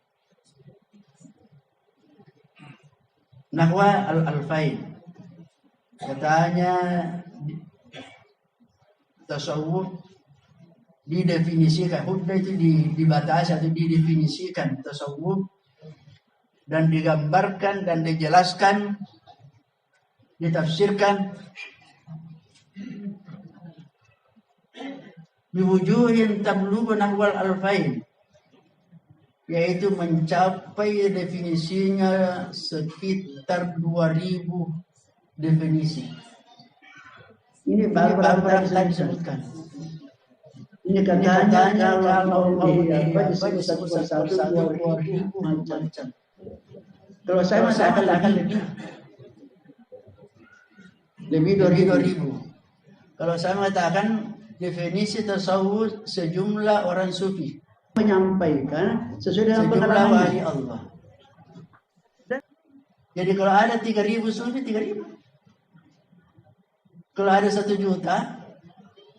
Nahwa al-alfain. Katanya tasawuf didefinisikan, hudda itu dibatasi atau didefinisikan tasawuf dan digambarkan dan dijelaskan, ditafsirkan biwujuhin tablughu nahwal alfain, yaitu mencapai definisinya sekitar 2000 definisi. Ini baru tadi disebutkan. Ini katanya kalau mau disebut satu persatu 2000 macam-macam. Kalau saya masih akan lebih 2000. Kalau saya mengatakan definisi tasawuf sejumlah orang sufi menyampaikan sesuai dengan pengalaman wali Allah. Jadi kalau ada 3000 sufi 3000. Kalau ada 1 juta,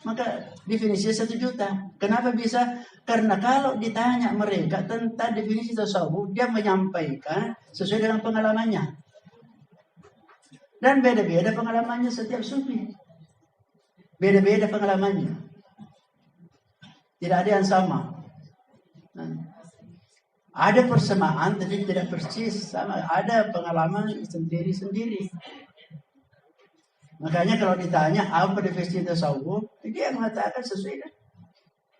maka definisinya 1 juta. Kenapa bisa? Karena kalau ditanya mereka tentang definisi tasawuf, dia menyampaikan sesuai dengan pengalamannya. Dan beda-beda pengalamannya setiap sufi. Beda-beda pengalamannya. Tidak ada yang sama. Ada persamaan tapi tidak persis sama. Ada pengalaman sendiri-sendiri. Makanya kalau ditanya apa definisi tasawuf, dia mengatakan sesuai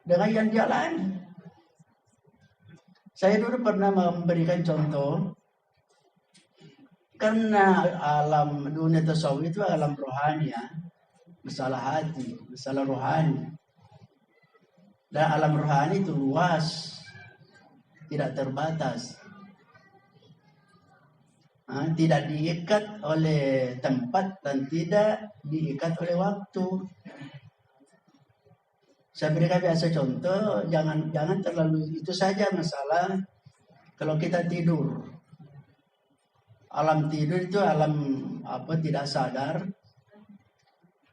dengan yang dia alami. Saya dulu pernah memberikan contoh, karena alam dunia tasawuf itu alam rohani ya, masalah hati, masalah rohani. Dan alam rohani itu luas, tidak terbatas. Tidak diikat oleh tempat dan tidak diikat oleh waktu. Saya berikan biasa contoh, jangan terlalu itu saja masalah. Kalau kita tidur, alam tidur itu alam tidak sadar,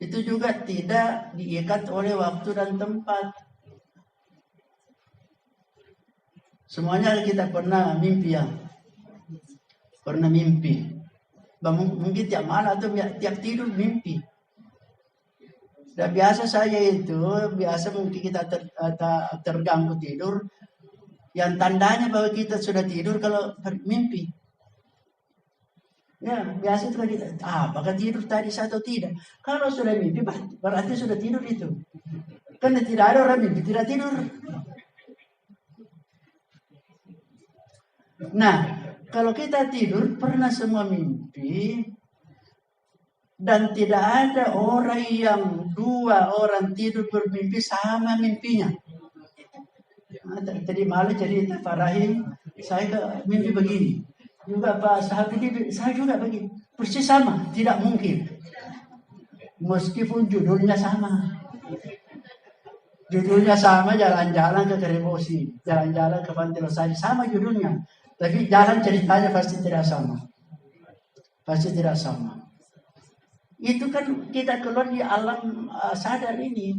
itu juga tidak diikat oleh waktu dan tempat. Semuanya kita pernah mimpi ya. Pernah mimpi. Mungkin tiap malam atau tiap tidur mimpi. Dan biasa saya itu, mungkin kita terganggu tidur. Yang tandanya bahwa kita sudah tidur kalau mimpi. Ya, biasa itu kan kita, apakah tidur tadi atau tidak? Kalau sudah mimpi, berarti sudah tidur itu. Karena tidak ada orang mimpi tidak tidur. Nah, kalau kita tidur pernah semua mimpi, Dan tidak ada orang yang dua orang tidur bermimpi sama mimpinya. Tadi malam cerita Pak Rahim, saya mimpi begini. Juga Pak Sahabudi, saya juga begini. Persis sama, tidak mungkin. Meskipun judulnya sama. Judulnya sama, jalan-jalan ke Keribosi, jalan-jalan ke Pantai Losari, sama judulnya. Tapi jalan ceritanya pasti tidak sama. Pasti tidak sama. Itu kan kita keluar di alam sadar ini.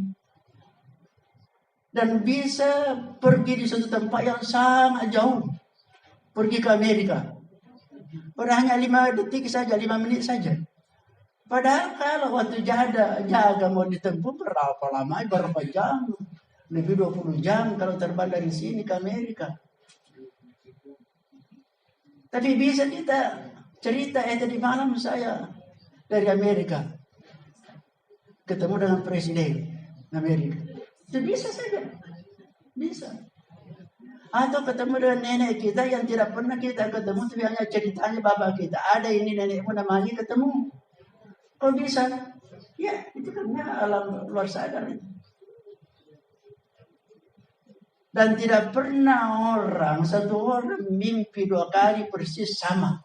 Dan bisa pergi di suatu tempat yang sangat jauh. Pergi ke Amerika. Padahal hanya 5 detik saja, 5 menit saja. Padahal kalau waktu jaga mau ditempuh berapa lama, berapa jam. Lebih 20 jam kalau terbang dari sini ke Amerika. Tapi bisa kita cerita, tadi malam saya dari Amerika. Ketemu dengan Presiden Amerika. Itu bisa saja. Bisa. Atau ketemu dengan nenek kita yang tidak pernah kita ketemu, tapi hanya ceritanya bapak kita. Ada ini nenekmu namanya ketemu. Kok bisa? Ya, itu karena alam luar sadar itu. Dan tidak pernah satu orang mimpi 2 kali persis sama.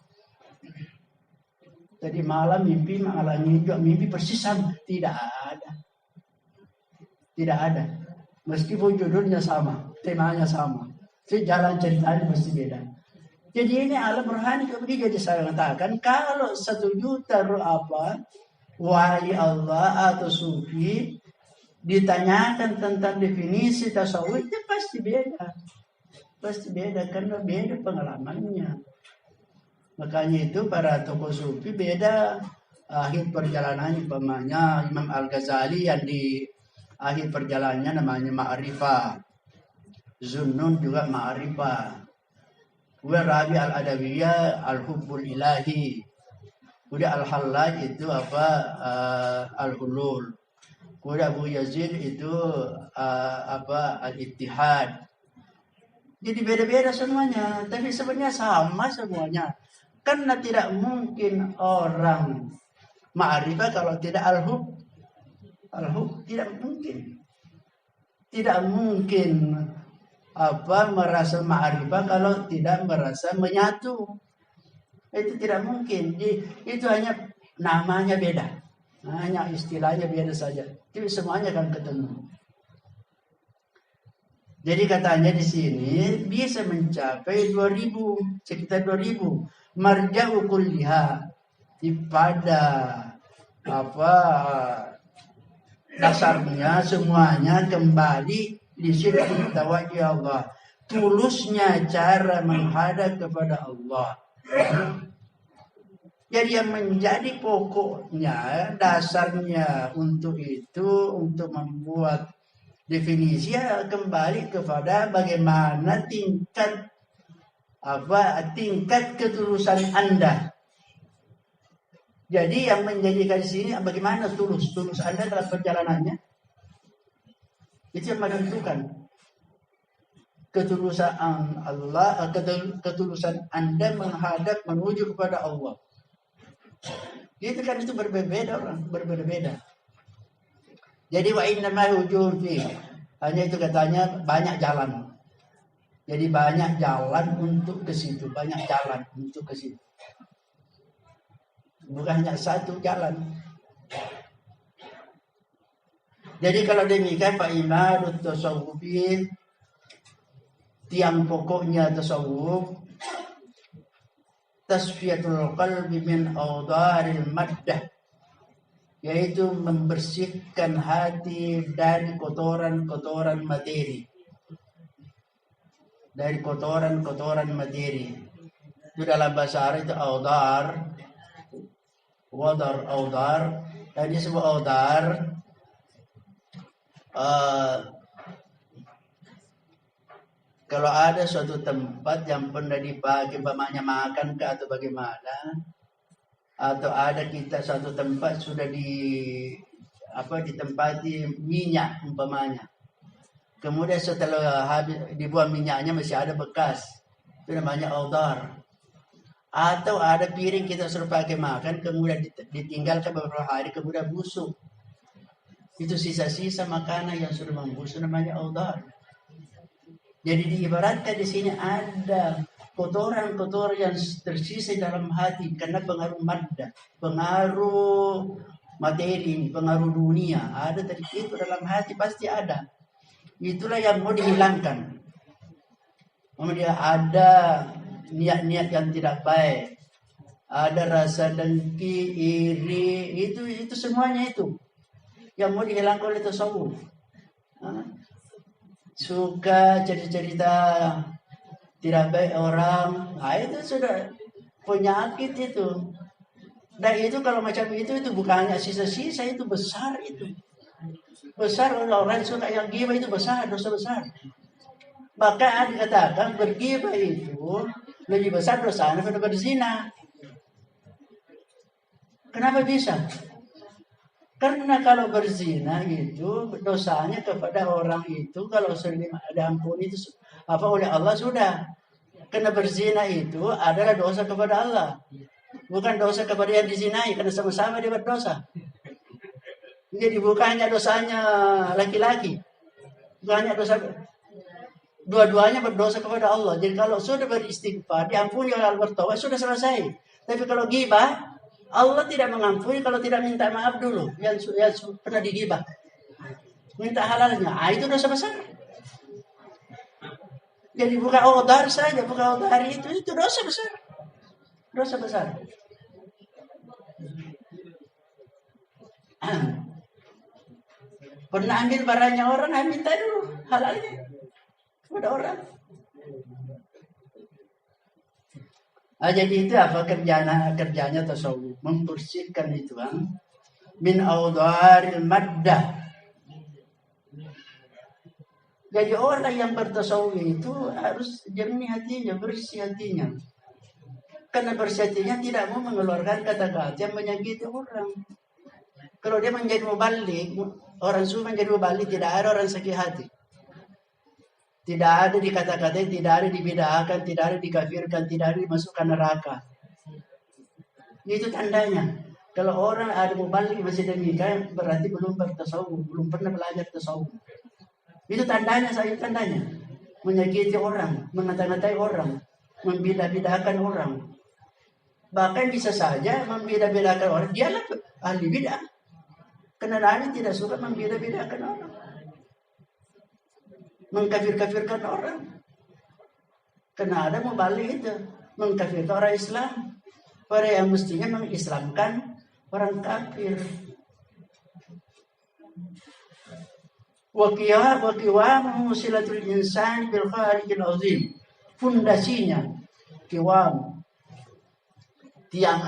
Tadi malam mimpi, malam juga mimpi persis sama. Tidak ada. Tidak ada. Meskipun judulnya sama, temanya sama. Jadi jalan ceritanya pasti beda. Jadi ini alam rohani kemudian jadi saya katakan kalau 1 juta wali Allah atau sufi ditanyakan tentang definisi tasawuf itu pasti beda. Pasti beda karena beda pengalamannya. Makanya itu para tokoh sufi beda akhir perjalanannya. Umpamanya Imam Al-Ghazali yang di akhir perjalanannya namanya Ma'rifah. Zunnun juga Ma'rifah. Kemudian Rabi Al-Adawiyah Al-Hubbul Ilahi. Kemudian Al-Hallaj itu Al-Hulul. Kemudian Abu Yazid itu Al-Ittihad. Jadi beda-beda semuanya, tapi sebenarnya sama semuanya. Karena tidak mungkin orang ma'rifah kalau tidak al-hub. Al-hub tidak mungkin. Tidak mungkin merasa ma'rifah kalau tidak merasa menyatu. Itu tidak mungkin. Itu hanya namanya beda. Hanya istilahnya beda saja. Tapi semuanya akan ketemu. Jadi katanya di sini bisa mencapai 2000, sekitar 2000. Marja'u kulliha pada dasarnya semuanya kembali di sirri tawajjuh Allah. Tulusnya cara menghadap kepada Allah. Jadi yang menjadi pokoknya, dasarnya untuk itu, untuk membuat definisi kembali kepada bagaimana tingkat ketulusan Anda. Jadi yang menjadikan di sini bagaimana tulus Anda dalam perjalanannya. Itu yang menentukan ketulusan Allah, ketulusan Anda menghadap menuju kepada Allah. Itu kan itu berbeda-beda. Jadi wa innamal hujur fi. Hanya itu katanya banyak jalan. Jadi banyak jalan untuk ke situ, banyak jalan untuk ke situ. Bukan hanya satu jalan. Jadi kalau demikian Pak Imadut tasawufi, tiang pokoknya tasawuf, tasfiyatul qalbi min awdaril maddah, yaitu membersihkan hati dari kotoran-kotoran materi. Dari kotoran-kotoran materi. Itu dalam bahasa Arab itu awdar. Awdar. Dan disebut awdar. Kalau ada suatu tempat yang pernah dipakai umpamanya makan ke atau bagaimana, atau ada kita suatu tempat sudah ditempati minyak umpamanya. Kemudian setelah habis dibuang minyaknya masih ada bekas. Itu namanya awdar. Atau ada piring kita suruh pakai makan, kemudian ditinggalkan beberapa hari, kemudian busuk. Itu sisa-sisa makanan yang sudah membusuk, namanya audar. Jadi diibaratkan di sini ada kotoran-kotoran yang tersisa dalam hati karena pengaruh madda, pengaruh materi, pengaruh dunia. Ada dari itu dalam hati pasti ada. Itulah yang mau dihilangkan. Kemudian ada niat-niat yang tidak baik, ada rasa dengki, iri, itu semuanya itu yang mau dihilangkan oleh tasawuf. Suka cerita-cerita tidak baik orang, itu sudah penyakit itu. Dan itu kalau macam itu bukan hanya sisa-sisa, itu besar itu. Besar orang suka yang ghibah itu besar, dosa besar. Maka dikatakan berghibah itu lebih besar dosanya daripada berzina. Kenapa bisa? Karena kalau berzina itu dosanya kepada orang itu kalau sudah diampuni itu oleh Allah sudah. Karena berzina itu adalah dosa kepada Allah, bukan dosa kepada yang dizinai, karena sama-sama dia berdosa. Jadi bukan hanya dosanya laki-laki, bukan hanya dosa, dua-duanya berdosa kepada Allah. Jadi kalau sudah beristighfar, diampuni oleh Allah, bertaubat, sudah selesai. Tapi kalau ghibah, Allah tidak mengampuni kalau tidak minta maaf dulu yang pernah digibah. Minta halalnya, itu dosa besar. Jadi bukan audar saja, bukan audar itu dosa besar. Dosa besar. Pernah ambil barangnya orang, minta dulu halalnya kepada orang. Jadi itu apa kerjanya tasawuf, membersihkan itu min audharil maddah. Jadi orang yang bertasawuf itu harus jernih hatinya, bersih hatinya. Karena bersih hatinya tidak mau mengeluarkan kata-kata yang menyakiti orang. Kalau dia menjadi mubalik, orang sufi menjadi mubalik, tidak ada orang sakit hati. Tidak ada dikata-katain, tidak ada dibidahkan, tidak ada dikafirkan, tidak ada dimasukkan neraka. Itu tandanya. Kalau orang ada mubalik masih demikian, berarti belum bertasawuf, belum pernah belajar tasawuf. Itu tandanya, tandanya. Menyakiti orang, mengata-ngatai orang, membidah-bidahkan orang. Bahkan bisa saja membidah-bidahkan orang, dialah ahli bidah. Karena Nabi tidak suka membidah-bidahkan orang, mengkafir-kafirkan orang. Karena ada mubalik itu, mengkafirkan orang Islam. Orang yang mestinya mengislamkan orang kafir. Waqiwamu silatul insani bil khaliqil azim. Fundasinya kiwam, tiang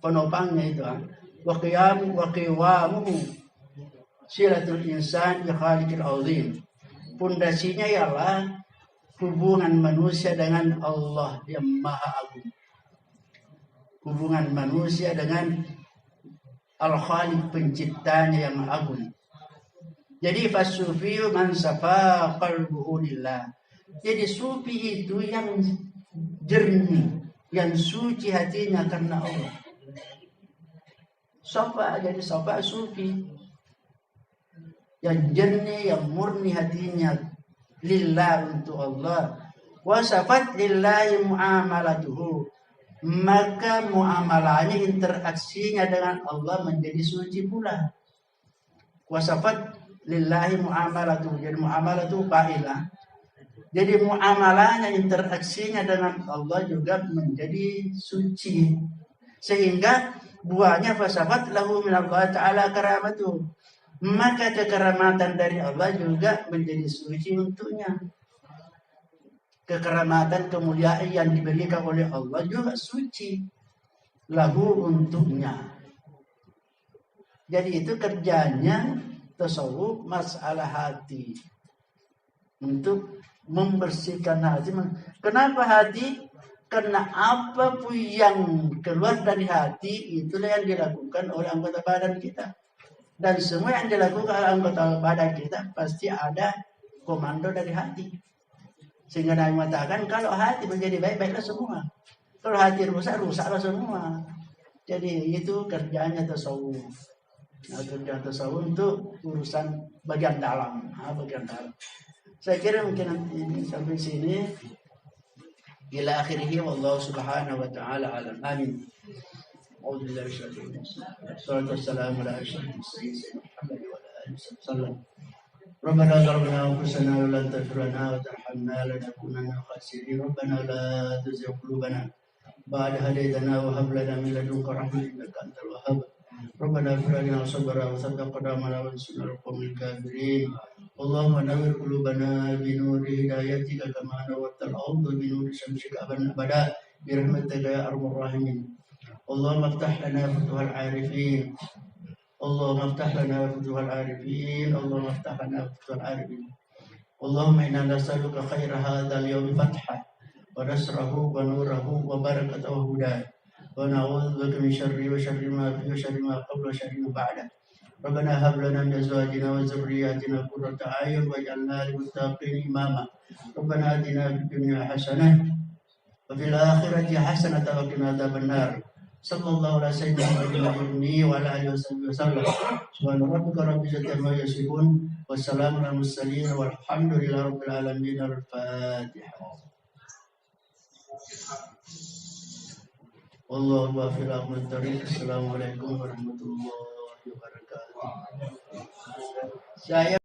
penopangnya itu. Waqiwamu silatul insani bil khaliqil azim. Fundasinya ialah hubungan manusia dengan Allah yang Maha Agung. Hubungan manusia dengan Al-Khaliq penciptanya yang agung. Jadi fasufiyu man safa qalbuhu lillah. Jadi sufi itu yang jernih, yang suci hatinya karena Allah. Jadi safa sufi yang jernih, yang murni hatinya lillah untuk Allah. Wasafat lillahi muamalatuhu. Maka muamalahnya, interaksinya dengan Allah menjadi suci pula. Wasafat lillahi muamalatuhu. Jadi muamalatuhu fa'ilah. Jadi muamalahnya, interaksinya dengan Allah juga menjadi suci. Sehingga buahnya fasafat lahu min Allah ta'ala karamatuhu. Maka kekeramatan dari Allah juga menjadi suci untuknya. Kekeramatan, kemuliaan yang diberikan oleh Allah juga suci lahu untuknya. Jadi itu kerjanya tasawuf, masalah hati, untuk membersihkan hati. Kenapa hati? Karena apapun yang keluar dari hati itulah yang dilakukan oleh anggota badan kita. Dan semua yang dilakukan oleh anggota badan kita pasti ada komando dari hati. Sehingga Nabi mengatakan kalau hati menjadi baik, baiklah semua. Kalau hati rusaklah semua. Jadi itu kerjanya tasawuf. Nah, kerjaan tasawuf untuk urusan bagian dalam. Bagian dalam. Saya kira mungkin nanti ini sampai sini. Ila akhirih wallahu subhanahu wa ta'ala alam. Amin. أعوذ بالله من الشيطان الرجيم. الصلاة والسلام على أشرف المرسلين سيدنا محمد وعلى آله وسلم. ربنا ظلمنا أنفسنا ولا تغفر لنا وترحمنا لنكونن من الخاسرين. ربنا لا تزغ قلوبنا بعد هديتنا وهب لنا من لدنك رحمة إنك أنت الوهاب. ربنا اغفر لنا صبرا وثبت قدامنا وانصرنا على القوم الكافرين. اللهم نور قلوبنا بنور هدايتك كما نورت الأرض بنور شمسك أبدا برحمتك يا أرحم الراحمين. اللهم افتح لنا فتوح العارفين. اللهم افتح لنا فتوح العارفين. اللهم افتح لنا فتوح العارفين. اللهم إنا نسألك خير هذا اليوم فتحه ونصره ونوره وبركته وهداه ونعوذ بك من شر وشر ما فيه وشر ما قبل وشر ما بعده. ربنا هب لنا من أزواجنا وذرياتنا قرة أعين واجعلنا للمتقين إماما. ربنا آتنا في الدنيا حسنة وفي الآخرة حسنة وقنا عذاب النار. صلى الله على سيدنا محمد وعلى آله وصحبه وسلم. سبحان ربك رب العزة عما يصفون والسلام على المرسلين والحمد لله رب العالمين. الفاتحة. والله وافق أقوم الطريق. السلام عليكم ورحمة الله وبركاته. Saya